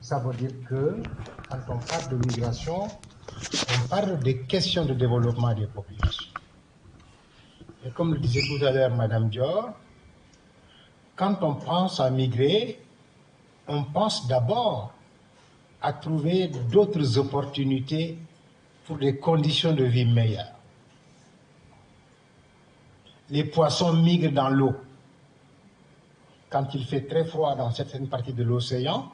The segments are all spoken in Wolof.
Ça veut dire que quand on parle de migration, on parle des questions de développement des populations. Et comme le disait tout à l'heure Madame Dior, quand on pense à migrer, on pense d'abord à trouver d'autres opportunités pour des conditions de vie meilleures. Les poissons migrent dans l'eau. Quand il fait très froid dans certaines parties de l'océan,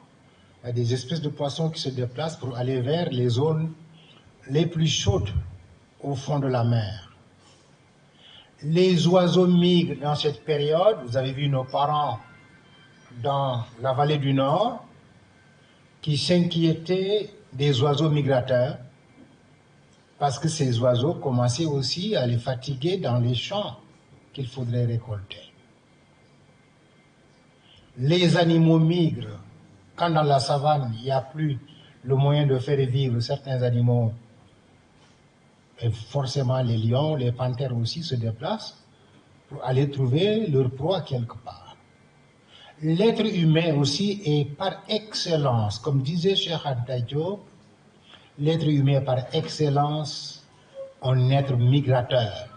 il y a des espèces de poissons qui se déplacent pour aller vers les zones les plus chaudes au fond de la mer. Les oiseaux migrent dans cette période. Vous avez vu nos parents dans la vallée du Nord qui s'inquiétaient des oiseaux migrateurs parce que ces oiseaux commençaient aussi à les fatiguer dans les champs qu'il faudrait récolter. Les animaux migrent quand dans la savane il n'y a plus le moyen de faire vivre certains animaux. Et forcément, les lions, les panthères aussi se déplacent pour aller trouver leur proie quelque part. L'être humain aussi est par excellence, comme disait Cheikh Anta Diop, l'être humain est par excellence un être migrateur.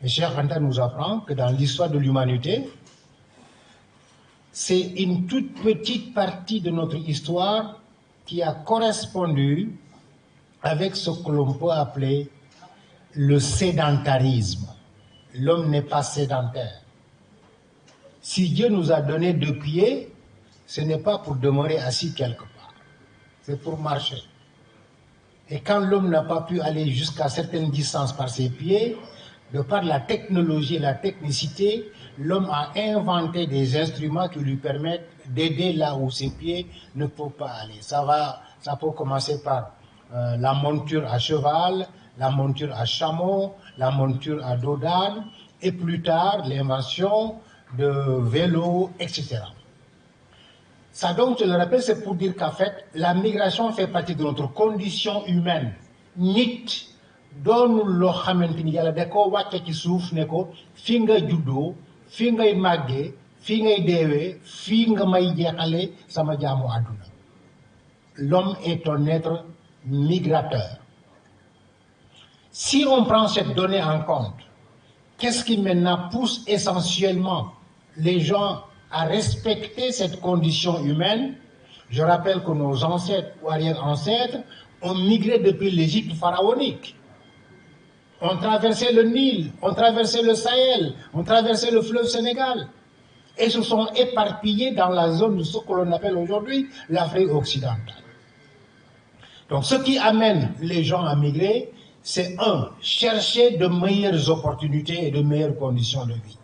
Et Cheikh Anta nous apprend que dans l'histoire de l'humanité, c'est une toute petite partie de notre histoire qui a correspondu avec ce que l'on peut appeler le sédentarisme. L'homme n'est pas sédentaire. Si Dieu nous a donné 2 pieds, ce n'est pas pour demeurer assis quelque part, c'est pour marcher. Et quand l'homme n'a pas pu aller jusqu'à certaines distances par ses pieds, de par la technologie et la technicité, l'homme a inventé des instruments qui lui permettent d'aider là où ses pieds ne peuvent pas aller. Ça peut commencer par la monture à cheval, la monture à chameau, la monture à dos d'âne, et plus tard l'invention de vélos, etc. Ça donc, je le rappelle, c'est pour dire qu'en fait, la migration fait partie de notre condition humaine. Nit doonul loo xamante ni yàlla da koo wàcce ci suuf ne ko fii nga juddoo fii ngay màggee fii ngay deewee fii nga may jeexale sama jaamu àdduna. L'homme est un être migrateur. Si on prend cette donnée en compte, qu'est-ce qui maintenant pousse essentiellement les gens à respecter cette condition humaine? Je rappelle que nos ancêtres ou arrière-ancêtres ont migré depuis l'Égypte pharaonique. On traversait le Nil, on traversait le Sahel, on traversait le fleuve Sénégal et se sont éparpillés dans la zone de ce que l'on appelle aujourd'hui l'Afrique occidentale. Donc ce qui amène les gens à migrer, c'est chercher de meilleures opportunités et de meilleures conditions de vie.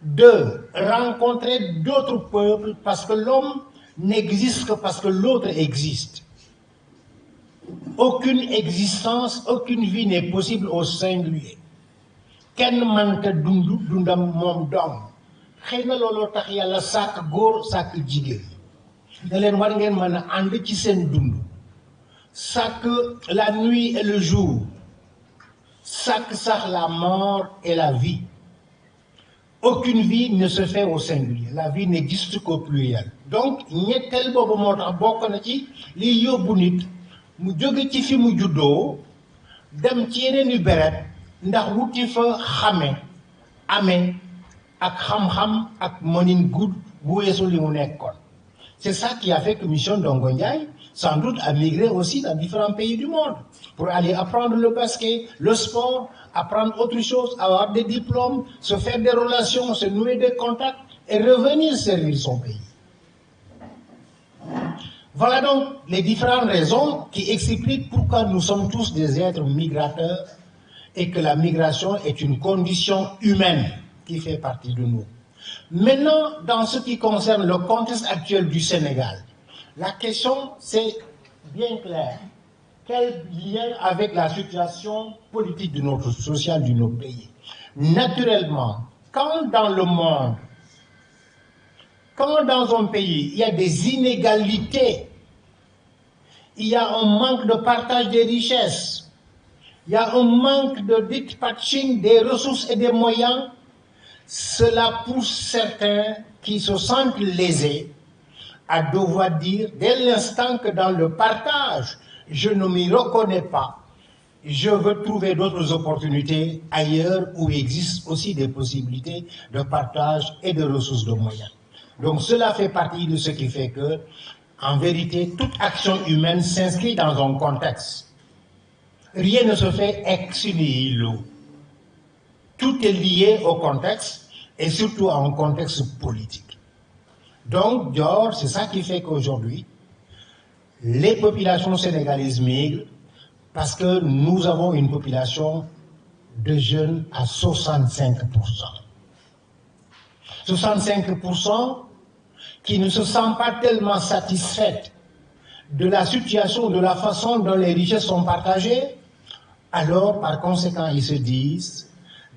2, rencontrer d'autres peuples parce que l'homme n'existe que parce que l'autre existe. Aucune existence, aucune vie n'est possible au singulier. Kenn mënta dundam moom dong. Xëy na looloo tax yàlla sàkk góor sàkk jigéen. Ne leen war ngeen mën a ànd ci seen dund. Sàkk la nuit et le jour. Sàkk sax la mort et la vie. Aucune vie ne se fait au singulier. La vie n'existe qu'au pluriel. Donc ñetteel boobu moo tax bokk na ci liy yóbbu nit mu jóge ci fi mu juddoo dem ci yeneen yu beret ndax wuti fa xame amee ak xam-xam ak mënin gudd bu weesu li mu nekkoon. C'est ça qui a fait que Mission Ndongo Ndiaye sans doute a migré aussi dans différents pays du monde pour aller apprendre le basket, le sport, apprendre autre chose, avoir des diplômes, se faire des relations, se nouer des contacts et revenir servir son pays. Voilà donc les différentes raisons qui expliquent pourquoi nous sommes tous des êtres migrateurs et que la migration est une condition humaine qui fait partie de nous. Maintenant, dans ce qui concerne le contexte actuel du Sénégal, la question c'est bien clair. Quel lien avec la situation politique de notre sociale de nos pays? Naturellement, quand dans le monde, quand dans un pays, il y a des inégalités, il y a un manque de partage des richesses, il y a un manque de dispatching des ressources et des moyens, cela pousse certains qui se sentent lésés à devoir dire, dès l'instant que dans le partage, je ne m'y reconnais pas, je veux trouver d'autres opportunités ailleurs où il existe aussi des possibilités de partage et de ressources de moyens. Donc cela fait partie de ce qui fait que, en vérité, toute action humaine s'inscrit dans un contexte. Rien ne se fait ex nihilo. Tout est lié au contexte et surtout à un contexte politique. Donc, Dior, c'est ça qui fait qu'aujourd'hui, les populations sénégalaises migrent parce que nous avons une population de jeunes à 65%. 65% qui ne se sentent pas tellement satisfaites de la situation, de la façon dont les richesses sont partagées. Alors, par conséquent, ils se disent,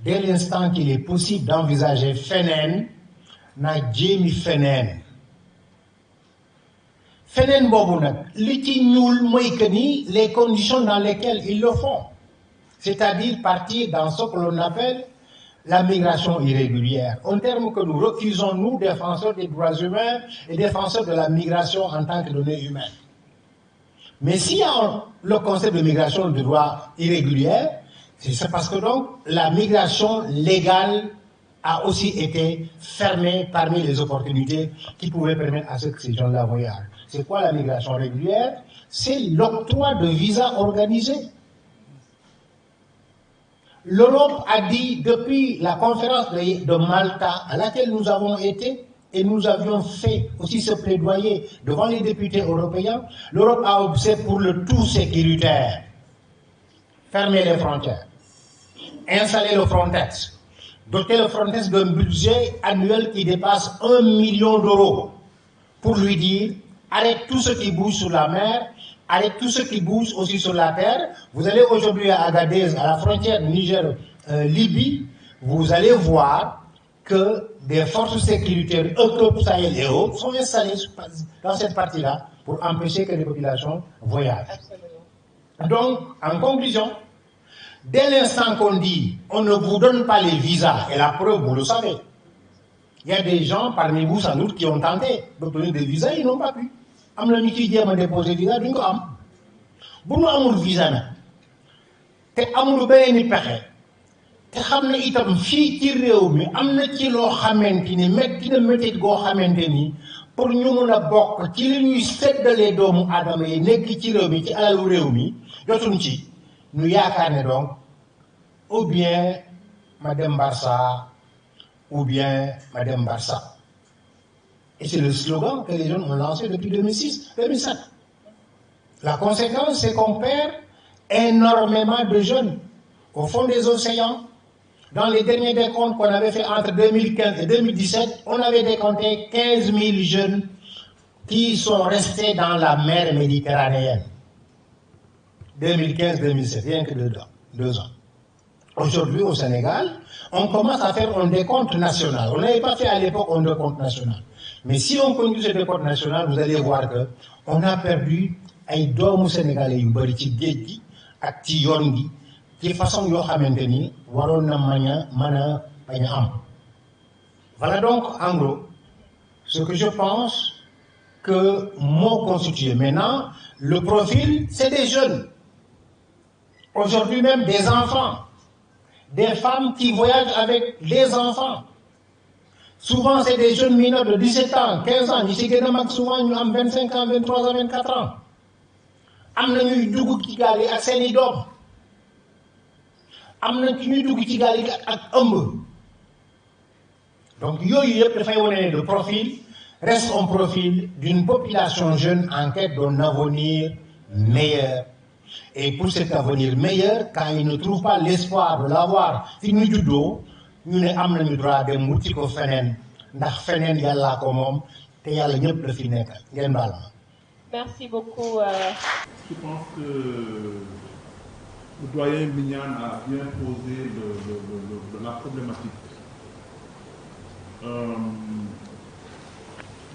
dès l'instant qu'il est possible d'envisager feneen, na jéemi feneen. Feneen boobu nag li ci ñuul mooy que ni les conditions dans lesquelles ils le font, c'est-à-dire partir dans ce que l'on appelle la migration irrégulière, un terme que nous refusons, nous, défenseurs des droits humains et défenseurs de la migration en tant que donnée humaine. Mais s'il y a le concept de migration de droit irrégulière, c'est parce que donc la migration légale a aussi été fermée parmi les opportunités qui pouvaient permettre à ce que ces gens-là voyagent. C'est quoi la migration régulière? C'est l'octroi de visas organisés. L'Europe a dit depuis la conférence de Malta à laquelle nous avons été, et nous avions fait aussi ce plaidoyer devant les députés européens, l'Europe a opté pour le tout sécuritaire. Fermer les frontières, installer le Frontex, doter le Frontex d'un budget annuel qui dépasse 1 million d'euros pour lui dire arrête tout ce qui bouge sur la mer, arrête tout ce qui bouge aussi sur la terre. Vous allez aujourd'hui à Agadez, à la frontière Niger-Libye, vous allez voir que des forces sécuritaires, Europe, Sahel et autres, sont installées dans cette partie-là pour empêcher que les populations voyagent. Donc, en conclusion, dès l'instant qu'on dit on ne vous donne pas les visas, et la preuve, vous le savez, il y a des gens parmi vous sans doute qui ont tenté d'obtenir des visas, ils n'ont pas pu. Am na ñu ciy jéem a déposer visa duñ ko am bu ñu amul visa nag te amul beneen i pexe te xam ne itam fii ci réew mi am na ci loo xamante ni métti na métti goo xamante ni pour ñu mun a bokk ci li ñuy séddalee doomu aadama yi nekk ci réew mi ci alalu réew mi jotuñ ci ñu yaakaar ne donc ou bien ma dem Barça ou bien Madame Barça. Et c'est le slogan que les jeunes ont lancé depuis 2006-2007. La conséquence, c'est qu'on perd énormément de jeunes au fond des océans. Dans les derniers décomptes qu'on avait fait entre 2015 et 2017, on avait décompté 15 000 jeunes qui sont restés dans la mer méditerranéenne. 2015-2017, rien que 2 ans. Aujourd'hui, au Sénégal, on commence à faire un décompte national. On n'avait pas fait à l'époque un décompte national. Mais si on continue ce décompte national, vous allez voir qu'on a perdu ay doomu sénégalais yu bëri ci géej gi ak ci yoon gi ci façon yoo xamante ni waroon na mën a bañ a am. Voilà donc en gros ce que je pense que moo constitué. Maintenant, le profil, c'est des jeunes. Aujourd'hui même des enfants. Des femmes qui voyagent avec des enfants. Souvent, c'est des jeunes mineurs de 17 ans, 15 ans. Ici, souvent, nous avons 25 ans, 23 ans, 24 ans. Am na ñuy dugg ci gaal yi ak seeni doom. Am na ñuy dugg ci gaal yi ak ëmb. Donc, yooyu yëpp dafay wane ne le profil reste un profil d'une population jeune en quête d'un avenir meilleur. Et pour cet avenir meilleur, quand ils ne trouvent pas l'espoir de l'avoir fi ñu juddoo, ñu ne am nañu droit dem wuti ko feneen ndax feneen yàllaa ko moom te yàlla ñëpp la fi nekkal ngeen baal ma. Merci beaucoup. Je pense que le doyen Mignane a bien posé la problématique.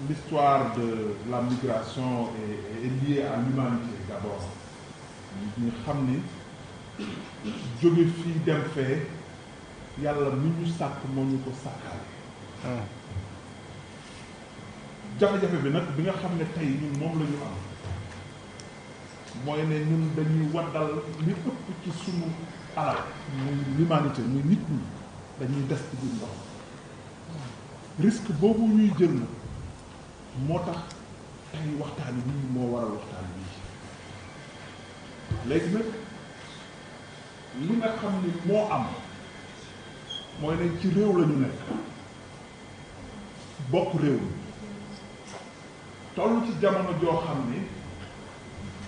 L'histoire de la migration est liée à l'humanité d'abord. Ñu xam ni jóge fii dem fee yàlla mi ñu sàkk moo ñu ko sàkkal jafe-jafe bi nag bi nga xam ne tey ñun moom la ñu am mooy ne ñun dañuy waddal li ëpp ci sunu alal muy l'humanité muy nit ñi dañuy des ci biir ndox risque boobu ñuy jël na moo tax tey waxtaan bii moo waral waxtaan bii léegi nag li nga xam ni moo am mooy ne ci réew la ñu nekk bokk réew mi toll ci jamono joo xam ne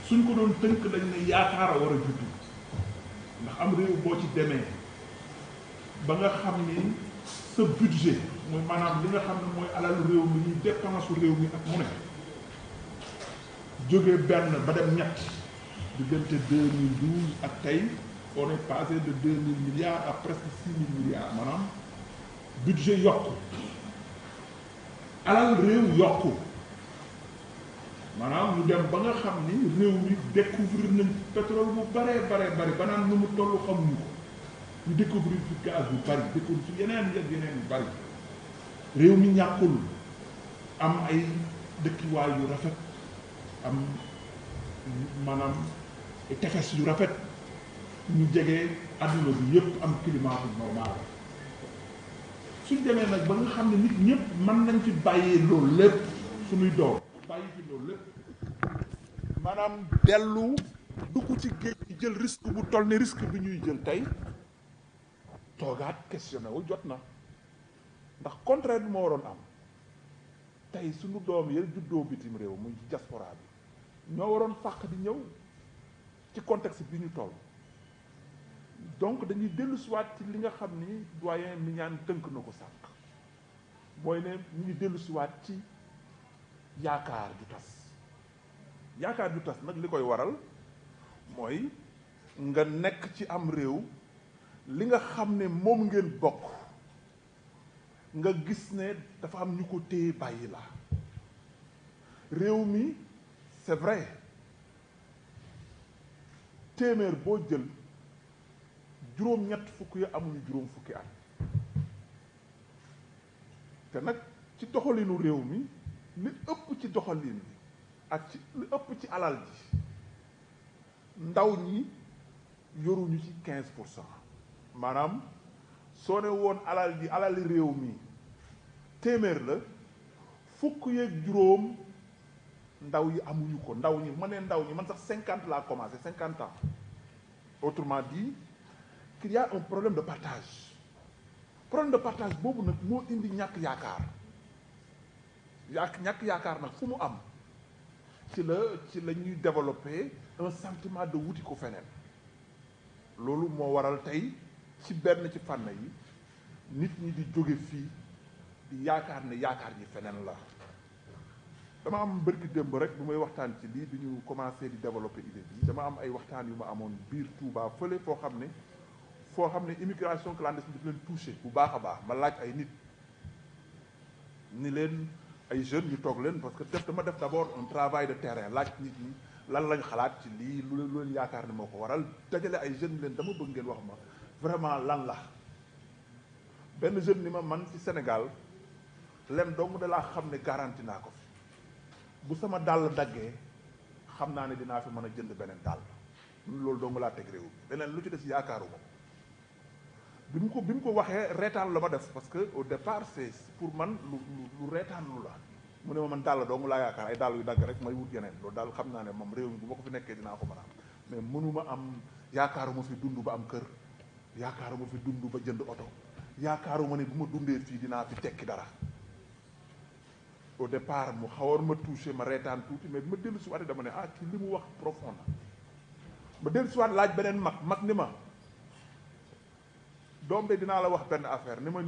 suñ ko doon tënk dañ ne yaakaar a war a juddu ndax am réew boo ci demee ba nga xam ni sa budget mooy maanaam li nga xam ne mooy alalu réew mi ñuy dépense réew mi ak mu ne jóge benn ba dem ñett diggante 2012 ak tey on est passé de 2000 milliards à presque 6000 milliards maanaam budget yokku alal réew yokku maanaam ñu dem ba nga xam ni réew mi découvrir nañ pétrole bu baree bare ba naan nu mu toll xamuñu ko ñu découvrir fi gaz bu bari découvrir fi yeneen yu bari réew mi ñàkkul am ay dëkkiwaay yu rafet am maanaam tefes yu rafet ñu jege adduna bi yëpp am climat bu normal suñ demee nag ba nga xam ne nit ñëpp mën nañ fi bàyyee loolu lépp suñuy doom bàyyi fi loolu lépp maanaam dellu dugg ci géej gi jël risque bu toll ni risque bi ñuy jël tey toogaat questionné wu jot na ndax contraire bi moo waroon am tey suñu doom yi juddoo bitim réew muy diaspora bi ñoo waroon fàq di ñëw ci contexte bi ñu toll donc dañuy dellu siwaat ci li nga xam ni doyen mi ñaan tënk na ko sànq mooy ne ñu ngi dellu siwaat ci yaakaar ju tas yaakaar ju tas nag li koy waral mooy nga nekk ci am réew li nga xam ne moom ngeen bokk nga gis ne dafa am ñu ko téye bàyyi la réew mi c'est vrai téeméer boo jël juróom-ñett fukk yi amuñu juróom fukki at te nag ci doxalinu réew mi li ëpp ci doxalin bi ak ci li ëpp ci alal ji ndaw ñi yoruñu ci 15% maanaam soo ne woon alal ji alali réew mi téeméer la fukk yeeg juróom ndaw yi amuñu ko ndaw ñi ma ne ndaw ñi man sax 50 laa commencé 50 ans autrement dit qu'il y a un problème de partage boobu nag moo indi ñàkk yaakaar ñàkk yaakaar nag fu mu am ci la ñuy développer un sentiment de wuti ko feneen loolu moo waral tey ci benn ci fànn yi nit ñi di jóge fii di yaakaar ne yaakaar ji feneen la dama am bërki démb rek bu may waxtaan ci lii bi ñu commencé di développer idée bi dama am ay waxtaan yu ma amoon biir Touba fële foo xam ne immigration clandestine daf leen touché bu baax a baax ma laaj ay nit ni leen ay jeunes ñu toog leen parce que dama def d'abord un travail de terrain laaj nit ñi lan lañ xalaat ci lii lu leen yaakaar ne moo ko waral dajale ay jeunes leen dama bëgg ngeen wax ma vraiment lan la benn jeune ni ma man ci Sénégal len dong da laa xam ne garanti naa ko fi bu sama dàll daggee xam naa ne dinaa fi mën a jënd beneen dàll loolu dong laa teg réew bi leneen lu ci des yaakaaruma bi mu ko waxee reetaan la ma def parce que au départ c'est pour man lu reetaan lu la mu ne ma man dàll dong laa yaakaar ay dàll yu dagg rek may wut yeneen loolu daal xam naa ne moom réew mi bu ma ko fi nekkee dinaa ko mën a am mais mënuma am yaakaaruma fi dund ba am kër yaakaaruma fi dund ba jënd oto yaakaaruma ne bu ma dundee fii dinaa fi tekki dara au départ mu xawoon ma touché ma reetaan tuuti mais bi ma dellu si waat dama ne kii li mu wax profond na ma dellu si waat laaj beneen mag ni ma doom de dinaa la wax benn affaire ni ma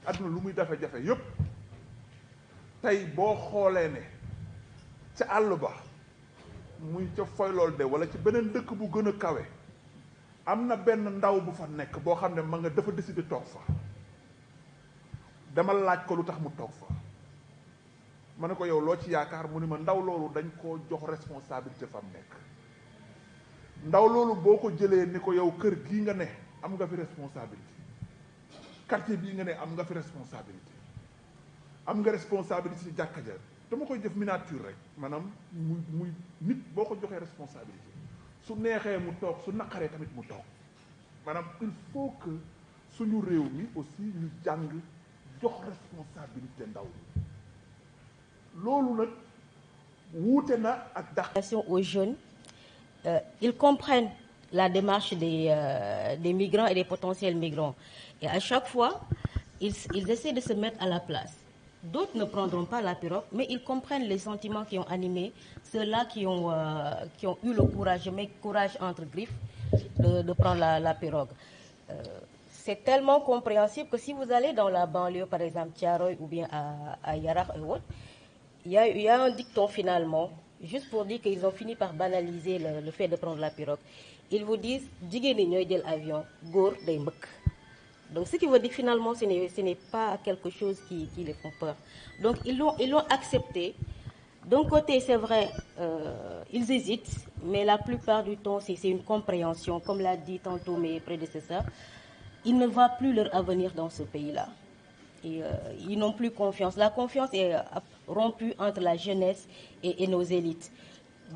àdduna lu muy jafe-jafe yépp tey boo xoolee ne ca àll ba muy ca Foylool de wala ci beneen dëkk bu gën a kawe am na benn ndaw bu fa nekk boo xam ne ma nga dafa décider toog fa dama laaj ko lu tax mu toog fa ma ne ko yow loo ci yaakaar mu ni ma ndaw loolu dañ koo jox responsabilité fa mu nekk ndaw loolu boo ko jëlee ni ko yow kër gii nga ne am nga fi responsabilité quartier bii nga ne am nga fi responsabilité am nga responsabilité ci jàkka ja dama koy def miniature rek maanaam muy nit boo ko joxee responsabilité su neexee mu toog su naqaree tamit mu toog maanaam il faut que suñu réew mi aussi ñu jàng jox responsabilité ndaw loolu nag wuute na ak dax aux jeunes, ils comprennent la démarche des migrants et des potentiels migrants. Et à chaque fois, ils essaient de se mettre à la place. D'autres ne prendront pas la pirogue, mais ils comprennent les sentiments qui ont animé ceux-là qui ont eu le courage, je mets courage entre griffes, de prendre la pirogue. C'est tellement compréhensible que si vous allez dans la banlieue, par exemple Thiaroye ou bien à Yarakh et autres, il y a un dicton finalement, juste pour dire qu'ils ont fini par banaliser le fait de prendre la pirogue. Ils vous disent jigéen ñi ñooy jël avion, góor day mbëkk. Donc ce qui veut dire finalement ce n'est pas quelque chose qui les font peur. Donc ils l'ont accepté. D'un côté c'est vrai, ils hésitent, mais la plupart du temps c'est une compréhension, comme l'a dit tantôt mes prédécesseurs. Ils ne voient plus leur avenir dans ce pays-là. Et ils n'ont plus confiance. La confiance est rompue entre la jeunesse et nos élites.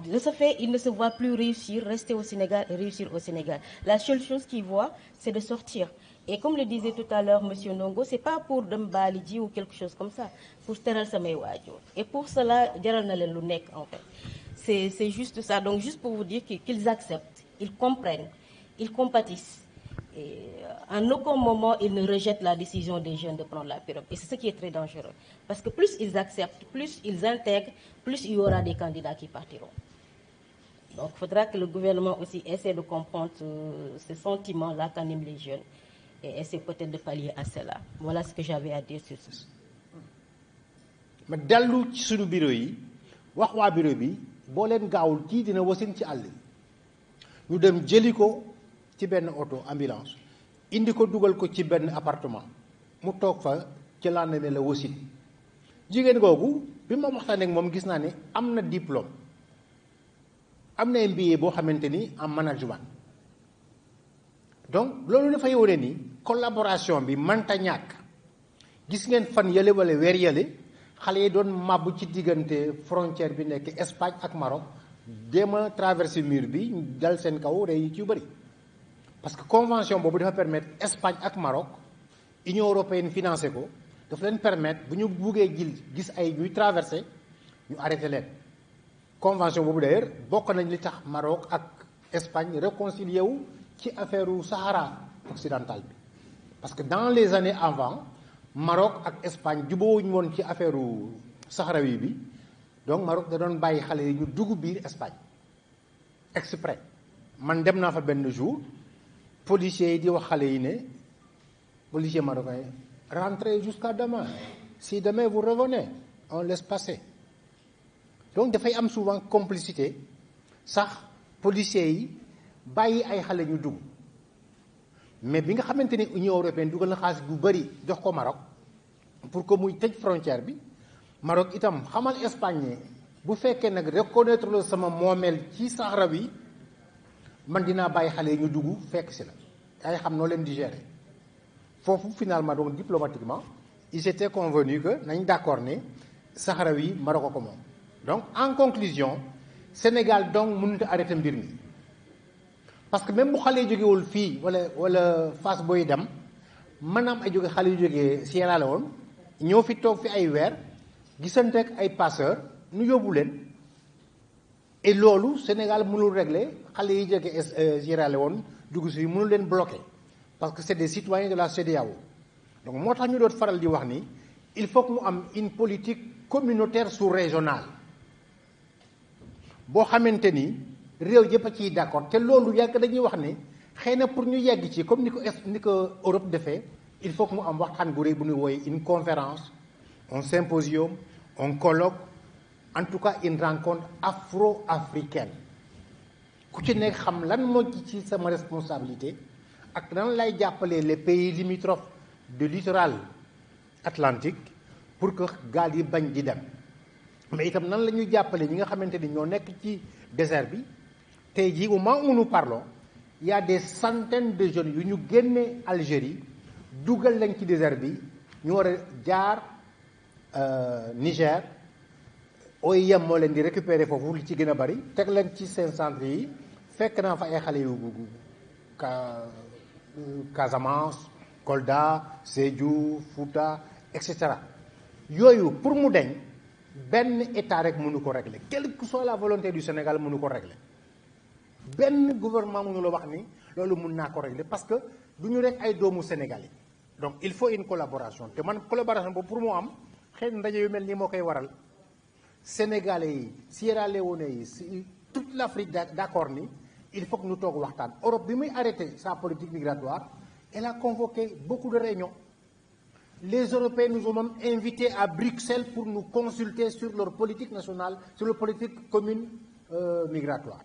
De ce fait, ils ne se voient plus rester au Sénégal et réussir au Sénégal. La seule chose qu'ils voient, c'est de sortir. Et comme le disait tout à l'heure M. Ndongo, c'est pas pour dem baliji ou quelque chose comme ça, pour teral samay waajur. Et pour cela, jaral na leen lu nekk en fait. C'est juste ça. Donc juste pour vous dire qu'ils acceptent, ils comprennent, ils compatissent. Et en aucun moment, ils ne rejettent la décision des jeunes de prendre la pirogue. Et c'est ce qui est très dangereux. Parce que plus ils acceptent, plus ils intègrent, plus il y aura des candidats qui partiront. Donc il faudra que le gouvernement aussi essaie de comprendre ces sentiments-là qu'animent les jeunes et essaie peut-être de pallier à cela. Voilà ce que j'avais à dire sur ça. ma dellu ci suñu bureau yi wax waa bureau bi boo leen gaawul kii dina wasin ci àll yi ñu dem jëli ko ci benn auto ambulance indi ko dugal ko ci benn appartement mu toog fa ci lendemain la wasin jigéen googu bi ma waxtaanee ak moom gis naa ne am na diplôme am na MBA boo xamante ni en management donc loolu dafay wone ni collaboration bi mënta ñàkk gis ngeen fan yële wala weer yële xale yi doon màbb ci diggante frontière bi nekk Espagne ak Maroc jéem a traversé mur bi dal seen kaw rey ci yu bëri parce que convention boobu dafa permettre Espagne ak Maroc Union européenne financé ko dafa leen permettre bu ñu buggee gis ay ñuy traversé ñu arrêté leen convention boobu d'ailleurs bokk nañ li tax Maroc ak Espagne réconcilié wu ci affaire u Sahara occidental bi parce que dans les années avant Maroc ak Espagne jubóowuñu woon ci affaire u sahrawi bi donc Maroc da doon bàyyi xale yi ñu dugg biir Espagne exprès man dem naa fa benn jour policiers yi di wax xale yi ne policiers marocains rentrez jusqu'à demain si demain vous revenez on laisse passer donc dafay am souvent complicité sax policiers yi bàyyi ay xale ñu dugg mais bi nga xamante ni Union européenne dugal na xaalis bu bëri jox ko Maroc pour que muy tëj frontière bi Maroc itam xamal Espagne bu fekkee nag reconnaître la sama moomeel ci Sahara bi man dinaa bàyyi xale yi ñu dugg fekk si la ay xam noo leen di gérer foofu finalement donc diplomatiquement ils étaient convenus que nañ d'accord ne Sahara wi Maroc ko moom donc en conclusion Sénégal donc mënut a arrêté mbir mi parce que même bu xale yi jógewul fii wala Fass booy dem maanaam ay jóge xale yu jógee Sierra Leone ñëw fi toog fi ay weer gisante ak ay passeurs nu yóbbu leen et loolu Sénégal mënul régler xale yi jóge Sierra Leone dugg si mënul leen bloquer parce que c'est des citoyens de la CEDEAO donc moo tax ñu doon faral di wax ni il faut que mu am une politique communautaire sous-régionale boo xamante ni réew yëpp a ciy d'accord te loolu yàgg dañuy wax ne xëy na pour ñu yegg ci comme ni ko Europe defee il faut que mu am waxtaan gu rëy bu ñu wooye une conférence un symposium un colloque en tout cas une rencontre afro-africaine ku ci nekk xam lan moo ci sama responsabilité ak nan lay jàppalee les pays limitrophes du littoral atlantique pour que gaal yi bañ di dem mais itam nan la ñuy jàppale ñi nga xamante ni ñoo nekk ci désert bi tey jii au moment où nous parlons il y a des centaines de jeunes yu ñu génne Algérie dugal lañ ci désert bi ñu war a jaar Niger OIM moo leen di récupérer foofu li ci gën a bari teg leen ci seen centre yi fekk naa fa ay xale yu Casamance Kolda Sédhiou Fouta et cetera yooyu pour mu deñ benn état rek mënu ko régler quelle que soit la volonté du Sénégal mënu ko régler benn gouvernement mënu la wax ni loolu mun naa ko régler parce que du ñu rek ay doomu Sénégalais donc il faut une collaboration te man collaboration boobu pour mu am xëy na ndaje yu mel nii moo koy waral Sénégalais yi Sierra Leone yi toute l'Afrique d'accord ni il faut que ñu toog waxtaan Europe bi muy arrêter sa politique migratoire elle a convoqué beaucoup de réunions. Les Européens nous ont même invités à Bruxelles pour nous consulter sur leur politique nationale, sur leur politique commune migratoire.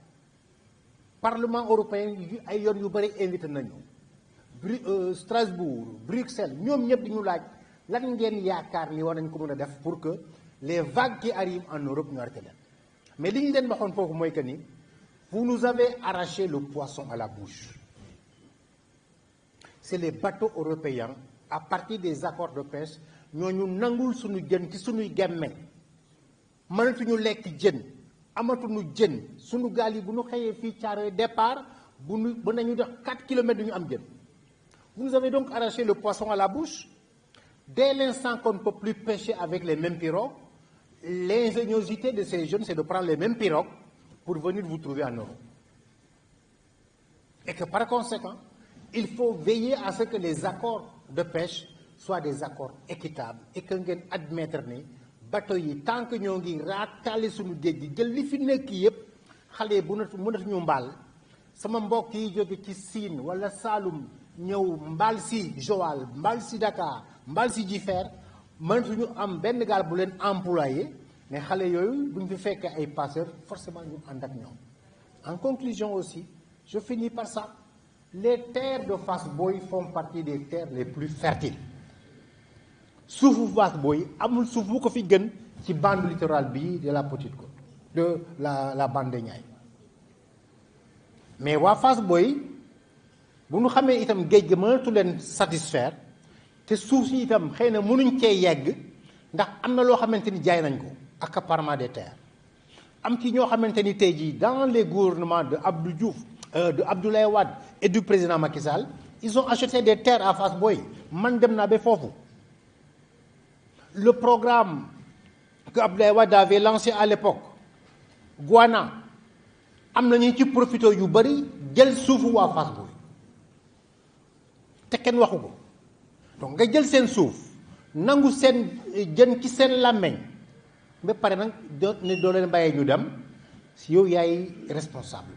Parlement européen ay yoon yu bëri invité nañu Strasbourg Bruxelles ñoom ñëpp di ñu laaj lan ngeen yaakaar ni war nañ ko mën a def pour que les vagues qui arrivent en Europe ñu arrêté leen mais li ñu leen waxoon foofu mooy que ni vous nous avez arraché le poisson à la bouche. C'est les bateaux européens à partir des accords de pêche ñooñu nangul suñu jën ci suñuy gemme mënatuñu lekk jën amatuñu jën suñu gaal yi bu ñu xëyee fii Thiaroye départ bu nañu def 4 kilomètres du ñu am jën. Vous nous avez donc arraché le poisson à la bouche. Dès l'instant qu'on ne peut plus pêcher avec les mêmes pirogues, l'ingéniosité de ces jeunes, c'est de prendre les mêmes pirogues pour venir vous trouver en Europe. Et que par conséquent, il faut veiller à ce que les accords de pêche soient des accords équitables et que ngeen admettre ni bateau yi tant que ñoo ngi raataale suñu géej gi jël li fi nekk yëpp xale bu mënatuñu mbaal sama mbokk yi jóge ci Sine wala Saloum ñëw mbaal si Joal mbaal si Dakar mbaal si Jifeer mënatuñu am benn gaal bu leen employé mais xale yooyu buñ fi fekkee ay passeurs forcément ñu ànd ak ñoom. En conclusion aussi, je finis par ça. Les terres de Fass Boye font partie des terres les plus fertiles suufu Fass Boye amul suuf bu ko fi gën ci bande littorale bi de la Petite Côte de la bande de Niayes mais waa Fass Boye bu ñu xamee itam géej gi mënatu leen satisfaire te suuf si itam xëy na mënuñ cee yegg ndax am na loo xamante ni jaay nañ ko accaparement des terres am ci ñoo xamante ni tey jii dans les gouvernements de Abdou Diouf de Abdoulaye Wade et du président Macky Sall ils ont acheté des terres à Fass Boye man dem naa ba foofu le programme que Abdoulaye Wade avait lancé à l'époque Guana am na ñu ci profité yu bëri jël suufu waa Fass Boye te kenn waxu ko donc nga jël seen suuf nangu seen jën ci seen làmmeñ ba pare nag doo leen bàyyee ñu dem si yow yaay responsable